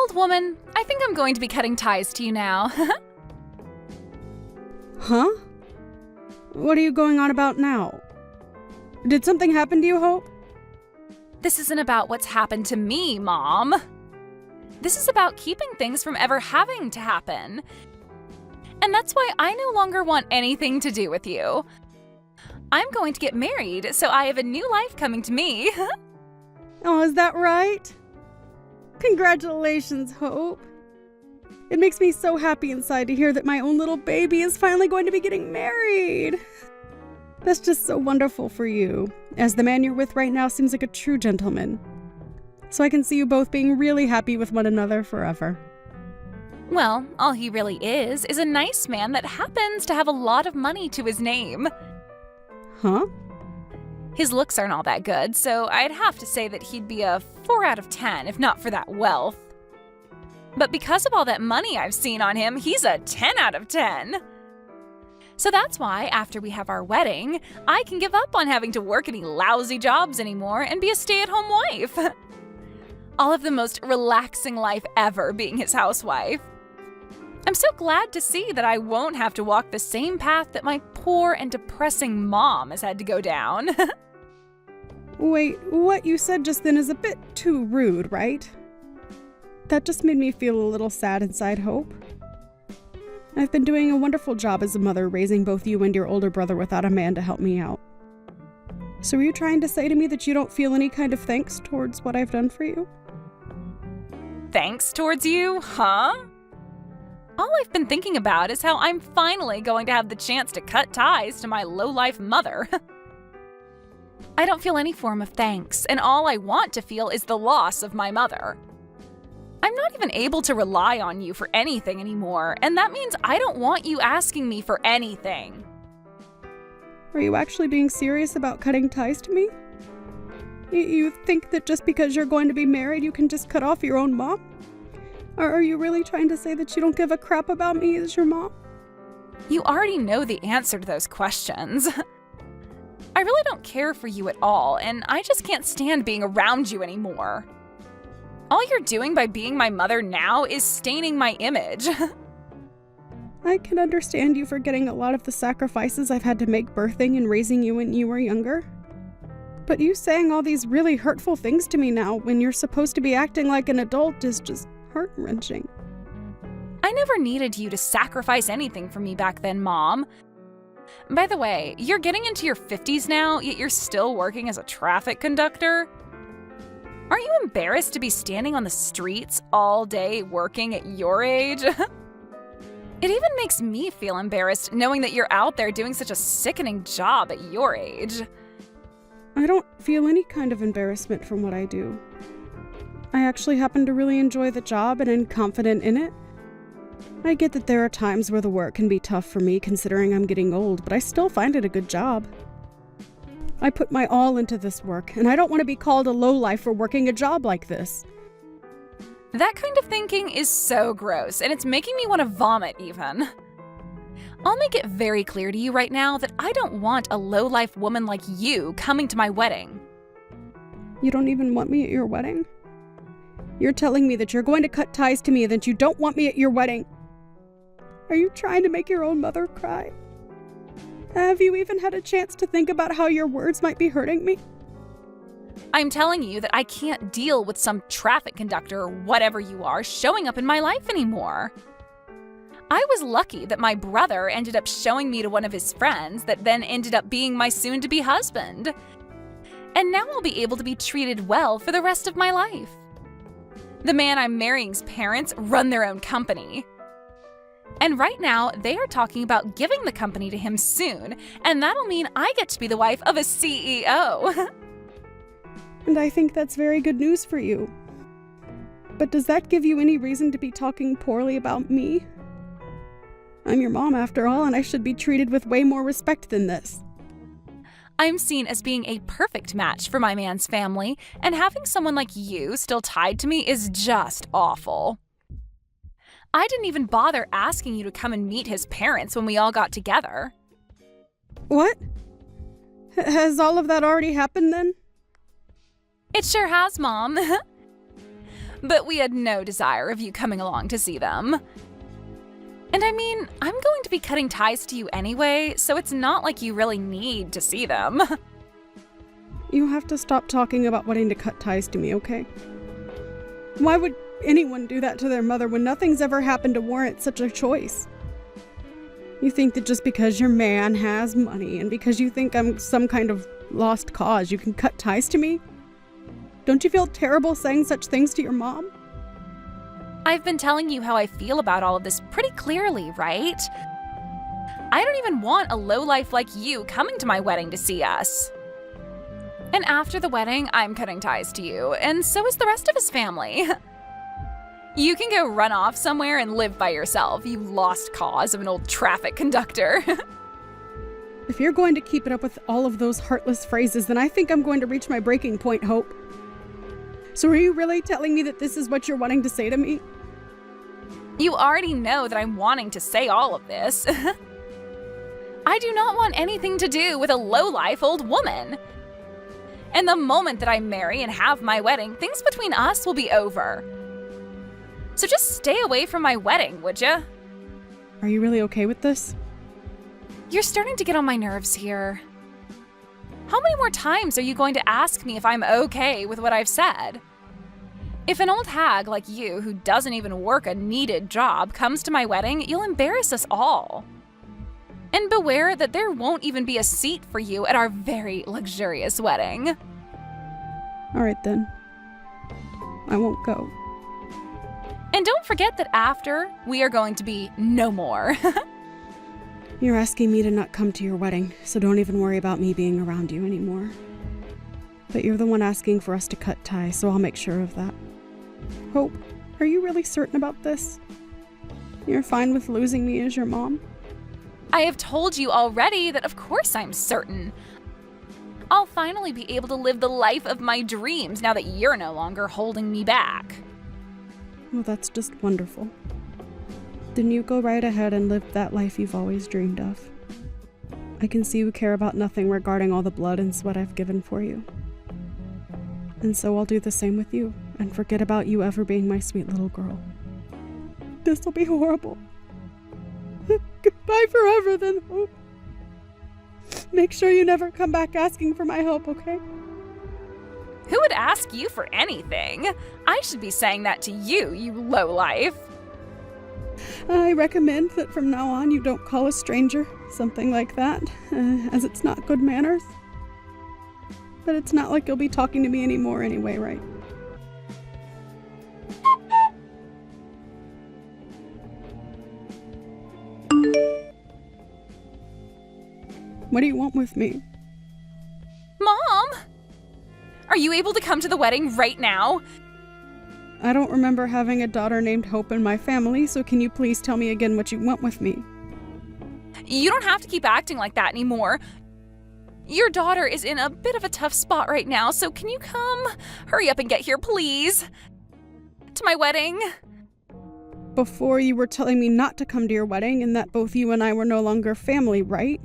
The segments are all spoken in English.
Old woman, I think I'm going to be cutting ties to you now. Huh? What are you going on about now? Did something happen to you, Hope? This isn't about what's happened to me, Mom. This is about keeping things from ever having to happen. And that's why I no longer want anything to do with you. I'm going to get married, so I have a new life coming to me. Oh, is that right? Congratulations, Hope. It makes me so happy inside to hear that my own little baby is finally going to be getting married. That's just so wonderful for you, as the man you're with right now seems like a true gentleman. So I can see you both being really happy with one another forever. Well, all he really is a nice man that happens to have a lot of money to his name. Huh? His looks aren't all that good, so I'd have to say that he'd be a 4 out of 10 if not for that wealth. But because of all that money I've seen on him, he's a 10 out of 10. So that's why, after we have our wedding, I can give up on having to work any lousy jobs anymore and be a stay-at-home wife. I'll have the most relaxing life ever being his housewife. I'm so glad to see that I won't have to walk the same path that my poor and depressing mom has had to go down. Wait, what you said just then is a bit too rude, right? That just made me feel a little sad inside, Hope. I've been doing a wonderful job as a mother raising both you and your older brother without a man to help me out. So are you trying to say to me that you don't feel any kind of thanks towards what I've done for you? Thanks towards you, huh? All I've been thinking about is how I'm finally going to have the chance to cut ties to my low-life mother. I don't feel any form of thanks, and all I want to feel is the loss of my mother. I'm not even able to rely on you for anything anymore, and that means I don't want you asking me for anything. Are you actually being serious about cutting ties to me? You think that just because you're going to be married, you can just cut off your own mom? Or are you really trying to say that you don't give a crap about me as your mom? You already know the answer to those questions. I really don't care for you at all, and I just can't stand being around you anymore. All you're doing by being my mother now is staining my image. I can understand you forgetting a lot of the sacrifices I've had to make birthing and raising you when you were younger. But you saying all these really hurtful things to me now when you're supposed to be acting like an adult is just heart-wrenching. I never needed you to sacrifice anything for me back then, Mom. By the way, you're getting into your 50s now, yet you're still working as a traffic conductor? Aren't you embarrassed to be standing on the streets all day working at your age? It even makes me feel embarrassed knowing that you're out there doing such a sickening job at your age. I don't feel any kind of embarrassment from what I do. I actually happen to really enjoy the job and am confident in it. I get that there are times where the work can be tough for me considering I'm getting old, but I still find it a good job. I put my all into this work, and I don't want to be called a lowlife for working a job like this. That kind of thinking is so gross, and it's making me want to vomit even. I'll make it very clear to you right now that I don't want a low-life woman like you coming to my wedding. You don't even want me at your wedding? You're telling me that you're going to cut ties to me and that you don't want me at your wedding. Are you trying to make your own mother cry? Have you even had a chance to think about how your words might be hurting me? I'm telling you that I can't deal with some traffic conductor or whatever you are showing up in my life anymore. I was lucky that my brother ended up showing me to one of his friends that then ended up being my soon-to-be husband. And now I'll be able to be treated well for the rest of my life. The man I'm marrying's parents run their own company. And right now, they are talking about giving the company to him soon, and that'll mean I get to be the wife of a CEO. And I think that's very good news for you. But does that give you any reason to be talking poorly about me? I'm your mom after all, and I should be treated with way more respect than this. I'm seen as being a perfect match for my man's family, and having someone like you still tied to me is just awful. I didn't even bother asking you to come and meet his parents when we all got together. What? Has all of that already happened then? It sure has, Mom. but we had no desire of you coming along to see them. And I mean, I'm going to be cutting ties to you anyway, so it's not like you really need to see them. You have to stop talking about wanting to cut ties to me, okay? Why would anyone do that to their mother when nothing's ever happened to warrant such a choice? You think that just because your man has money and because you think I'm some kind of lost cause, you can cut ties to me? Don't you feel terrible saying such things to your mom? I've been telling you how I feel about all of this pretty clearly, right? I don't even want a lowlife like you coming to my wedding to see us. And after the wedding, I'm cutting ties to you, and so is the rest of his family. You can go run off somewhere and live by yourself, you lost cause of an old traffic conductor. If you're going to keep it up with all of those heartless phrases, then I think I'm going to reach my breaking point, Hope. So are you really telling me that this is what you're wanting to say to me? You already know that I'm wanting to say all of this. I do not want anything to do with a lowlife old woman. And the moment that I marry and have my wedding, things between us will be over. So just stay away from my wedding, would ya? Are you really okay with this? You're starting to get on my nerves here. How many more times are you going to ask me if I'm okay with what I've said? If an old hag like you, who doesn't even work a needed job, comes to my wedding, you'll embarrass us all. And beware that there won't even be a seat for you at our very luxurious wedding. All right then. I won't go. And don't forget that after, we are going to be no more. You're asking me to not come to your wedding, so don't even worry about me being around you anymore. But you're the one asking for us to cut ties, so I'll make sure of that. Hope, are you really certain about this? You're fine with losing me as your mom? I have told you already that of course I'm certain. I'll finally be able to live the life of my dreams now that you're no longer holding me back. Well, that's just wonderful. Then you go right ahead and live that life you've always dreamed of. I can see you care about nothing regarding all the blood and sweat I've given for you. And so I'll do the same with you, and forget about you ever being my sweet little girl. This'll be horrible. Goodbye forever then, Hope. Make sure you never come back asking for my help, okay? Who would ask you for anything? I should be saying that to you, you lowlife. I recommend that from now on you don't call a stranger something like that, as it's not good manners. But it's not like you'll be talking to me anymore anyway, right? What do you want with me? Mom! Are you able to come to the wedding right now? I don't remember having a daughter named Hope in my family, so can you please tell me again what you want with me? You don't have to keep acting like that anymore. Your daughter is in a bit of a tough spot right now, so can you come? Hurry up and get here, please. To my wedding. Before you were telling me not to come to your wedding and that both you and I were no longer family, right?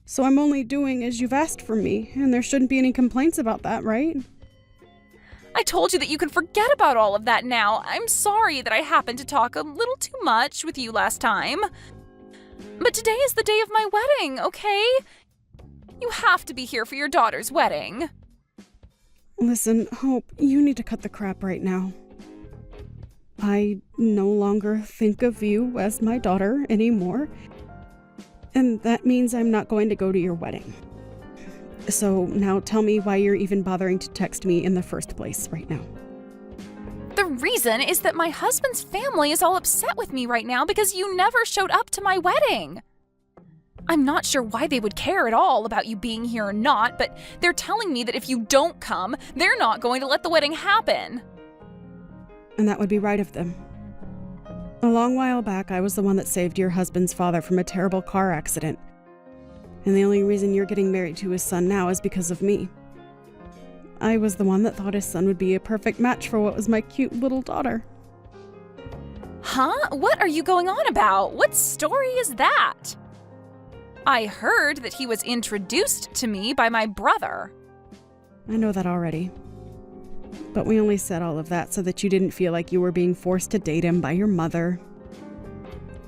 So I'm only doing as you've asked for me, and there shouldn't be any complaints about that, right? I told you that you can forget about all of that now. I'm sorry that I happened to talk a little too much with you last time. But today is the day of my wedding, okay? You have to be here for your daughter's wedding. Listen, Hope, you need to cut the crap right now. I no longer think of you as my daughter anymore, and that means I'm not going to go to your wedding. So now tell me why you're even bothering to text me in the first place right now. The reason is that my husband's family is all upset with me right now because you never showed up to my wedding. I'm not sure why they would care at all about you being here or not, but they're telling me that if you don't come, they're not going to let the wedding happen. And that would be right of them. A long while back, I was the one that saved your husband's father from a terrible car accident. And the only reason you're getting married to his son now is because of me. I was the one that thought his son would be a perfect match for what was my cute little daughter. Huh? What are you going on about? What story is that? I heard that he was introduced to me by my brother. I know that already. But we only said all of that so that you didn't feel like you were being forced to date him by your mother.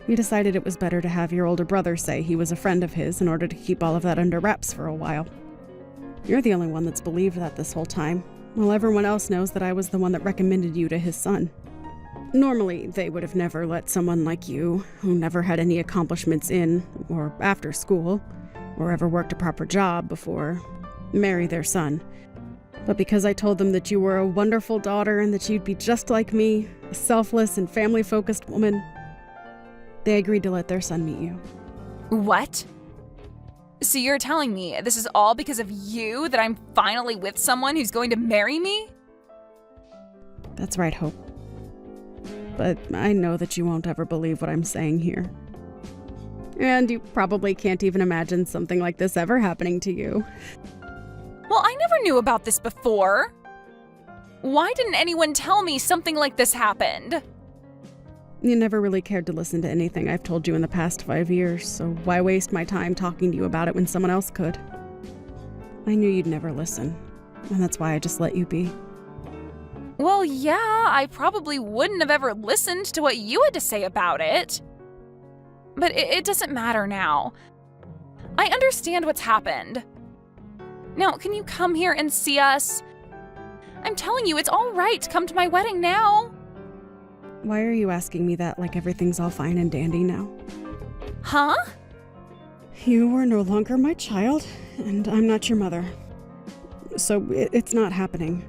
We decided it was better to have your older brother say he was a friend of his in order to keep all of that under wraps for a while. You're the only one that's believed that this whole time, while everyone else knows that I was the one that recommended you to his son. Normally, they would have never let someone like you, who never had any accomplishments in or after school, or ever worked a proper job before, marry their son. But because I told them that you were a wonderful daughter and that you'd be just like me, a selfless and family-focused woman, they agreed to let their son meet you. What? So you're telling me this is all because of you that I'm finally with someone who's going to marry me? That's right, Hope. But I know that you won't ever believe what I'm saying here. And you probably can't even imagine something like this ever happening to you. Well, I never knew about this before. Why didn't anyone tell me something like this happened? You never really cared to listen to anything I've told you in the past 5 years, so why waste my time talking to you about it when someone else could? I knew you'd never listen, and that's why I just let you be. Well, yeah, I probably wouldn't have ever listened to what you had to say about it. But it doesn't matter now. I understand what's happened. Now, can you come here and see us? I'm telling you, it's all right to come to my wedding now. Why are you asking me that like everything's all fine and dandy now? Huh? You are no longer my child, and I'm not your mother. So it's not happening.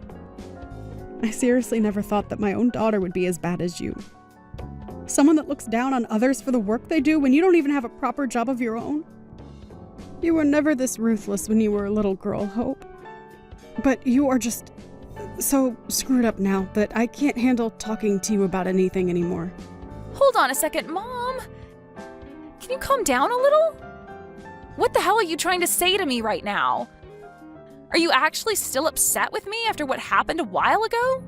I seriously never thought that my own daughter would be as bad as you. Someone that looks down on others for the work they do when you don't even have a proper job of your own. You were never this ruthless when you were a little girl, Hope. But you are just so screwed up now that I can't handle talking to you about anything anymore. Hold on a second, Mom. Can you calm down a little? What the hell are you trying to say to me right now? Are you actually still upset with me after what happened a while ago?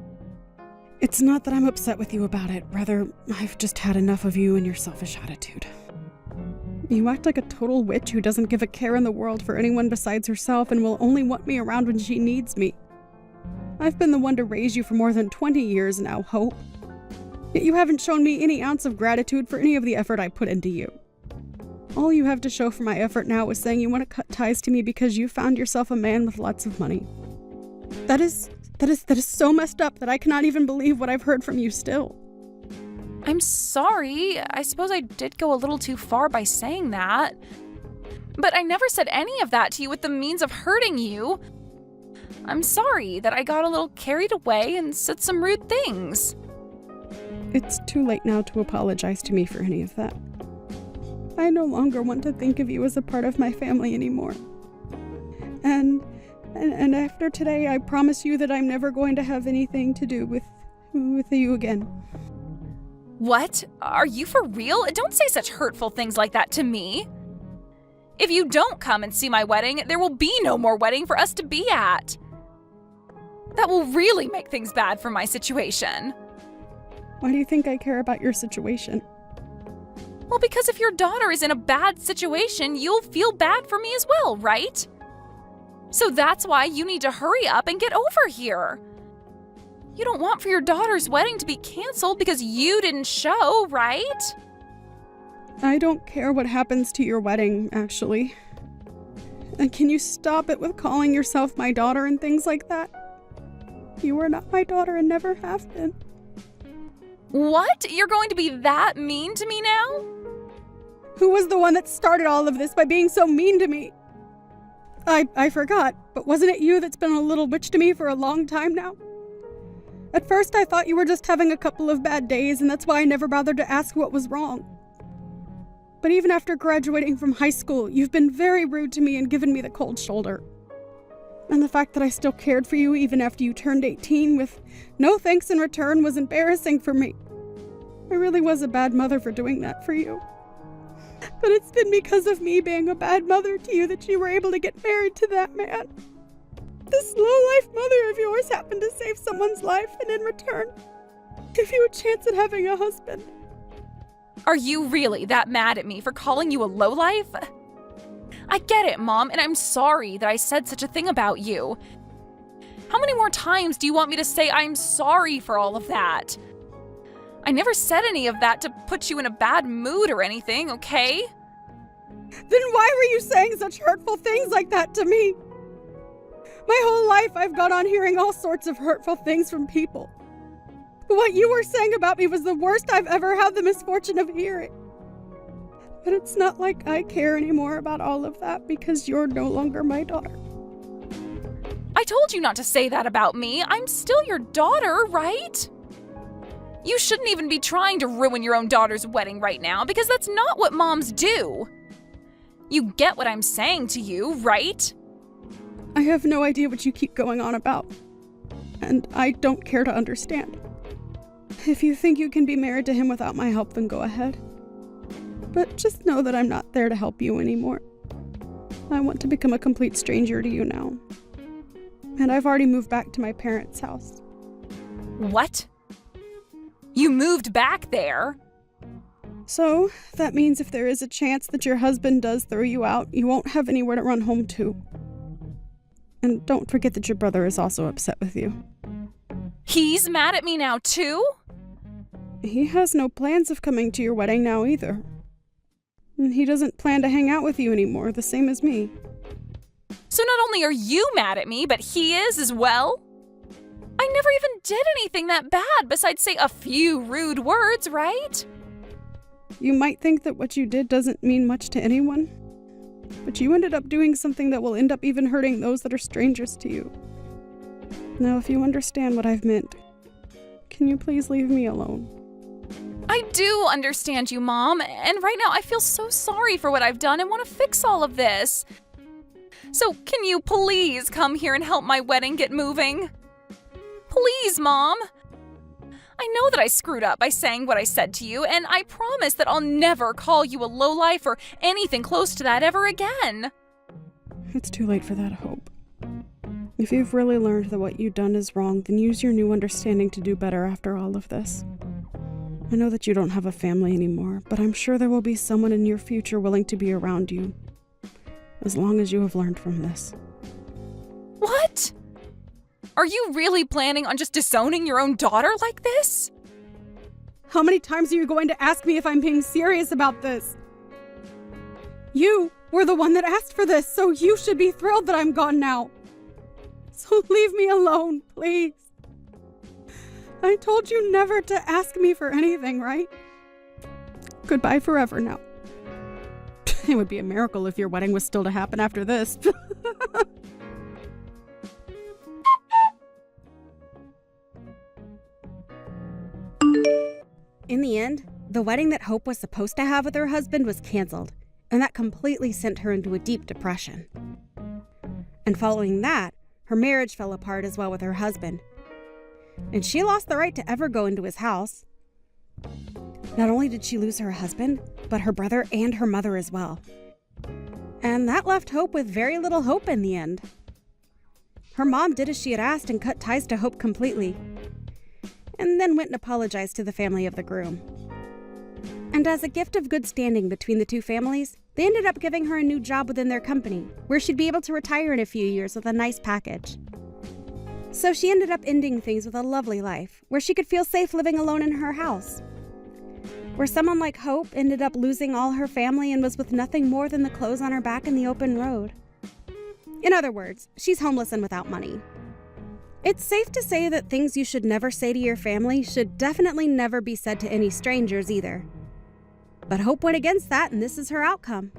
It's not that I'm upset with you about it. Rather, I've just had enough of you and your selfish attitude. You act like a total witch who doesn't give a care in the world for anyone besides herself and will only want me around when she needs me. I've been the one to raise you for more than 20 years now, Hope. Yet you haven't shown me any ounce of gratitude for any of the effort I put into you. All you have to show for my effort now is saying you want to cut ties to me because you found yourself a man with lots of money. That is so messed up that I cannot even believe what I've heard from you still. I'm sorry. I suppose I did go a little too far by saying that. But I never said any of that to you with the means of hurting you. I'm sorry that I got a little carried away and said some rude things. It's too late now to apologize to me for any of that. I no longer want to think of you as a part of my family anymore. And after today, I promise you that I'm never going to have anything to do with you again. What? Are you for real? Don't say such hurtful things like that to me. If you don't come and see my wedding, there will be no more wedding for us to be at. That will really make things bad for my situation. Why do you think I care about your situation? Well, because if your daughter is in a bad situation, you'll feel bad for me as well, right? So that's why you need to hurry up and get over here. You don't want for your daughter's wedding to be canceled because you didn't show, right? I don't care what happens to your wedding, actually. And can you stop it with calling yourself my daughter and things like that? You are not my daughter and never have been. What? You're going to be that mean to me now? Who was the one that started all of this by being so mean to me? I forgot, but wasn't it you that's been a little witch to me for a long time now? At first I thought you were just having a couple of bad days, and that's why I never bothered to ask what was wrong. But even after graduating from high school, you've been very rude to me and given me the cold shoulder. And the fact that I still cared for you even after you turned 18 with no thanks in return was embarrassing for me. I really was a bad mother for doing that for you. But it's been because of me being a bad mother to you that you were able to get married to that man. This low-life mother of yours happened to save someone's life and in return give you a chance at having a husband. Are you really that mad at me for calling you a lowlife? I get it, Mom, and I'm sorry that I said such a thing about you. How many more times do you want me to say I'm sorry for all of that? I never said any of that to put you in a bad mood or anything, okay? Then why were you saying such hurtful things like that to me? My whole life I've gone on hearing all sorts of hurtful things from people. What you were saying about me was the worst I've ever had the misfortune of hearing. But it's not like I care anymore about all of that because you're no longer my daughter. I told you not to say that about me. I'm still your daughter, right? You shouldn't even be trying to ruin your own daughter's wedding right now because that's not what moms do. You get what I'm saying to you, right? I have no idea what you keep going on about. And I don't care to understand. If you think you can be married to him without my help, then go ahead. But just know that I'm not there to help you anymore. I want to become a complete stranger to you now. And I've already moved back to my parents' house. What? You moved back there? So, that means if there is a chance that your husband does throw you out, you won't have anywhere to run home to. And don't forget that your brother is also upset with you. He's mad at me now too? He has no plans of coming to your wedding now either. And he doesn't plan to hang out with you anymore, the same as me. So not only are you mad at me, but he is as well? I never even did anything that bad besides say a few rude words, right? You might think that what you did doesn't mean much to anyone, but you ended up doing something that will end up even hurting those that are strangers to you. Now, if you understand what I've meant, can you please leave me alone? I do understand you, Mom, and right now I feel so sorry for what I've done and want to fix all of this. So can you please come here and help my wedding get moving? Please, Mom. I know that I screwed up by saying what I said to you, and I promise that I'll never call you a lowlife or anything close to that ever again. It's too late for that, Hope. If you've really learned that what you've done is wrong, then use your new understanding to do better after all of this. I know that you don't have a family anymore, but I'm sure there will be someone in your future willing to be around you, as long as you have learned from this. What? Are you really planning on just disowning your own daughter like this? How many times are you going to ask me if I'm being serious about this? You were the one that asked for this, so you should be thrilled that I'm gone now. So leave me alone, please. I told you never to ask me for anything, right? Goodbye forever now. It would be a miracle if your wedding was still to happen after this. In the end, the wedding that Hope was supposed to have with her husband was canceled, and that completely sent her into a deep depression. And following that, her marriage fell apart as well with her husband, and she lost the right to ever go into his house. Not only did she lose her husband, but her brother and her mother as well. And that left Hope with very little hope in the end. Her mom did as she had asked and cut ties to Hope completely, and then went and apologized to the family of the groom. And as a gift of good standing between the two families, they ended up giving her a new job within their company, where she'd be able to retire in a few years with a nice package. So she ended up ending things with a lovely life, where she could feel safe living alone in her house. Where someone like Hope ended up losing all her family and was with nothing more than the clothes on her back in the open road. In other words, she's homeless and without money. It's safe to say that things you should never say to your family should definitely never be said to any strangers either. But Hope went against that, and this is her outcome.